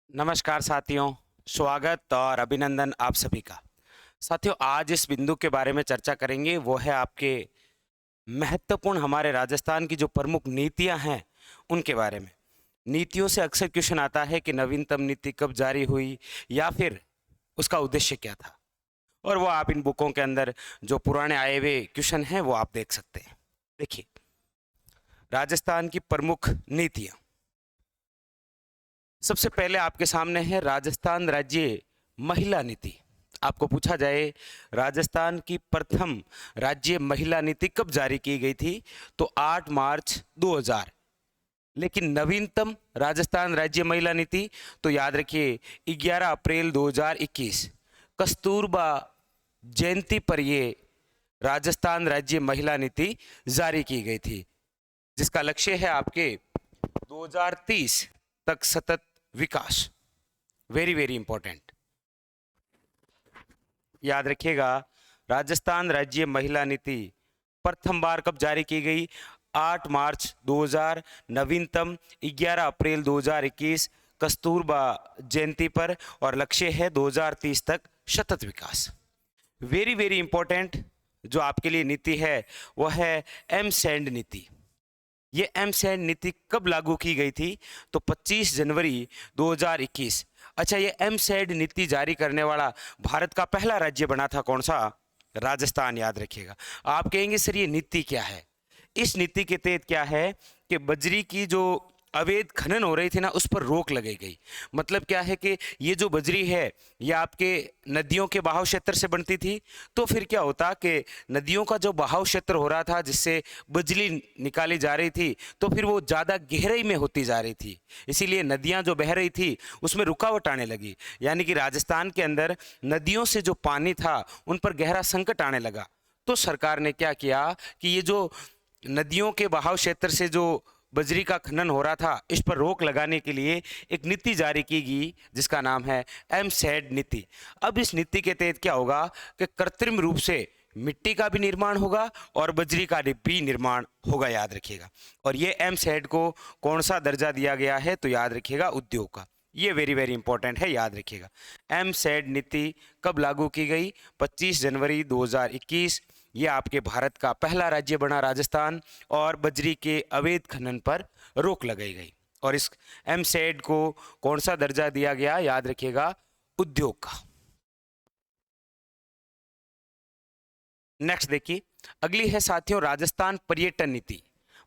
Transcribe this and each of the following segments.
नमस्कार साथियों, स्वागत और अभिनंदन आप सभी का। साथियों, आज इस बिंदु के बारे में चर्चा करेंगे, वो है आपके महत्वपूर्ण हमारे राजस्थान की जो प्रमुख नीतियां हैं उनके बारे में। नीतियों से अक्सर क्वेश्चन आता है कि नवीनतम नीति कब जारी हुई या फिर उसका उद्देश्य क्या था, और वो आप इन बुकों के अंदर जो पुराने आए हुए क्वेश्चन हैं वो आप देख सकते हैं। देखिए, राजस्थान की प्रमुख नीतियां, सबसे पहले आपके सामने है राजस्थान राज्य महिला नीति। आपको पूछा जाए राजस्थान की प्रथम राज्य महिला नीति कब जारी की गई थी, तो 8 मार्च 2000। लेकिन नवीनतम राजस्थान राज्य महिला नीति, तो याद रखिए 11 अप्रैल 2021, कस्तूरबा जयंती पर ये राजस्थान राज्य महिला नीति जारी की गई थी, जिसका लक्ष्य है आपके 2030 तक सतत विकास। वेरी वेरी इंपॉर्टेंट, याद रखिएगा। राजस्थान राज्य महिला नीति प्रथम बार कब जारी की गई? 8 मार्च 2000, नवीनतम 11 अप्रैल 2021, कस्तूरबा जयंती पर, और लक्ष्य है 2030 तक सतत विकास। वेरी वेरी इंपॉर्टेंट जो आपके लिए नीति है वह है एम सैंड नीति। ये एम सैंड नीति कब लागू की गई थी? तो 25 जनवरी 2021। अच्छा, ये एम सैंड नीति जारी करने वाला भारत का पहला राज्य बना था कौन सा? राजस्थान, याद रखिएगा। आप कहेंगे सर ये नीति क्या है? इस नीति के तहत क्या है कि बजरी की जो अवैध खनन हो रही थी ना, उस पर रोक लगाई गई। मतलब क्या है कि ये जो बजरी है ये आपके नदियों के बहाव क्षेत्र से बनती थी, तो फिर क्या होता कि नदियों का जो बहाव क्षेत्र हो रहा था जिससे बजरी निकाली जा रही थी, तो फिर वो ज़्यादा गहराई में होती जा रही थी, इसीलिए नदियाँ जो बह रही थी उसमें रुकावट आने लगी। यानी कि राजस्थान के अंदर नदियों से जो पानी था उन पर गहरा संकट आने लगा। तो सरकार ने क्या किया कि ये जो नदियों के बहाव क्षेत्र से जो बजरी का खनन हो रहा था, इस पर रोक लगाने के लिए एक नीति जारी की गई जिसका नाम है एम सैड नीति। अब इस नीति के तहत क्या होगा कि कृत्रिम रूप से मिट्टी का भी निर्माण होगा और बजरी का भी निर्माण होगा, याद रखिएगा। और ये एम सैड को कौन सा दर्जा दिया गया है? तो याद रखिएगा उद्योग का। ये वेरी वेरी इंपॉर्टेंट है, याद रखिएगा। एम सैड नीति कब लागू की गई? 25 जनवरी 2021। ये आपके भारत का पहला राज्य बना राजस्थान, और बजरी के अवैध खनन पर रोक लगाई गई। और इस एम सैड को कौन सा दर्जा दिया गया? याद रखिएगा, उद्योग का। नेक्स्ट देखिए, अगली है साथियों राजस्थान पर्यटन नीति।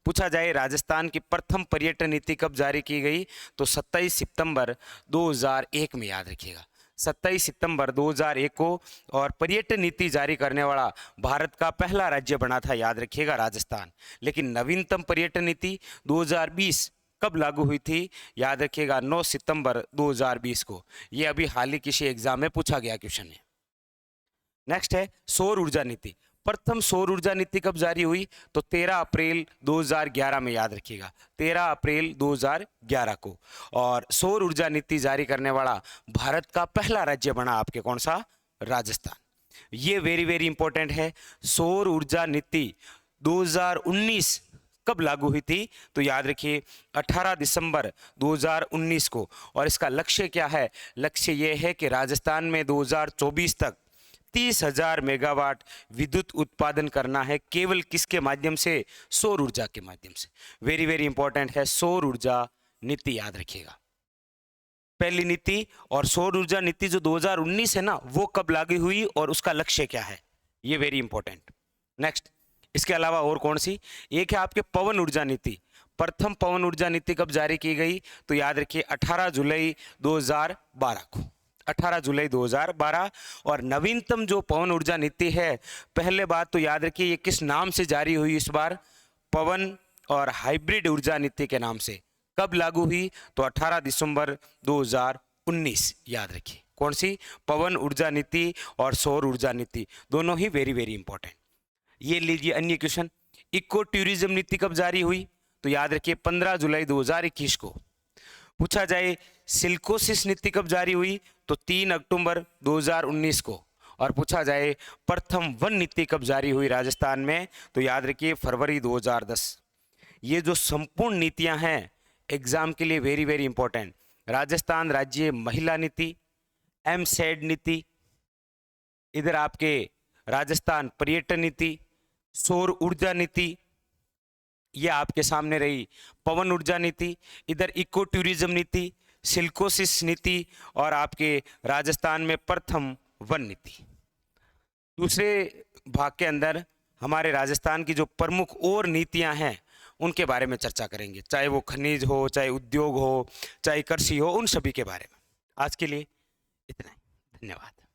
पूछा जाए राजस्थान की प्रथम पर्यटन नीति कब जारी की गई? तो 27 सितंबर 2001 में, याद रखिएगा 27 सितंबर 2001 को। और पर्यटन नीति जारी करने वाला भारत का पहला राज्य बना था, याद रखिएगा, राजस्थान। लेकिन नवीनतम पर्यटन नीति 2020 कब लागू हुई थी? याद रखिएगा 9 सितंबर 2020 को। ये अभी हाल ही किसी एग्जाम में पूछा गया क्वेश्चन है। नेक्स्ट है सौर ऊर्जा नीति। प्रथम सौर ऊर्जा नीति कब जारी हुई? तो 13 अप्रैल 2011 में, याद रखिएगा 13 अप्रैल 2011 को। और सौर ऊर्जा नीति जारी करने वाला भारत का पहला राज्य बना आपके कौन सा? राजस्थान। ये वेरी वेरी इंपॉर्टेंट है। सौर ऊर्जा नीति 2019 कब लागू हुई थी? तो याद रखिए 18 दिसंबर 2019 को। और इसका लक्ष्य क्या है? लक्ष्य ये है कि राजस्थान में 2024 तक 30,000 मेगावाट विद्युत उत्पादन करना है। केवल किसके माध्यम से? सौर ऊर्जा के माध्यम से। वेरी वेरी इंपॉर्टेंट है सौर ऊर्जा नीति, याद रखिएगा। पहली नीति और सौर ऊर्जा नीति जो 2019 है ना, वो कब लागू हुई और उसका लक्ष्य क्या है? ये वेरी इंपॉर्टेंट। नेक्स्ट, इसके अलावा और कौन सी? एक है आपके पवन ऊर्जा नीति। प्रथम पवन ऊर्जा नीति कब जारी की गई? तो याद रखिए 18 जुलाई 2012 को। 18 जुलाई 2012। और नवीनतम जो पवन ऊर्जा नीति है, पहले बात तो याद रखिए ये किस नाम से जारी हुई इस बार? पवन और हाइब्रिड ऊर्जा नीति के नाम से। कब लागू हुई? तो 18 दिसंबर 2019, याद रखिए। कौन सी? पवन ऊर्जा नीति और सौर ऊर्जा नीति, दोनों ही वेरी वेरी इंपॉर्टेंट। ये लीजिए अन्य क्वेश्चन, इको टूरिज्म नीति कब जारी हुई? तो याद रखिए 15 जुलाई 2021 को। पूछा जाए सिल्कोसिस नीति कब जारी हुई? तो 3 अक्टूबर 2019 को। और पूछा जाए प्रथम वन नीति कब जारी हुई राजस्थान में? तो याद रखिए फरवरी 2010। ये जो संपूर्ण नीतियां हैं एग्जाम के लिए वेरी वेरी इंपॉर्टेंट। राजस्थान राज्य महिला नीति, एमसेड नीति, इधर आपके राजस्थान पर्यटन नीति, सौर ऊर्जा नीति, यह आपके सामने रही पवन ऊर्जा नीति, इधर इको टूरिज्म नीति, सिल्कोसिस नीति और आपके राजस्थान में प्रथम वन नीति। दूसरे भाग के अंदर हमारे राजस्थान की जो प्रमुख और नीतियां हैं उनके बारे में चर्चा करेंगे, चाहे वो खनिज हो, चाहे उद्योग हो, चाहे कृषि हो, उन सभी के बारे में। आज के लिए इतना ही, धन्यवाद।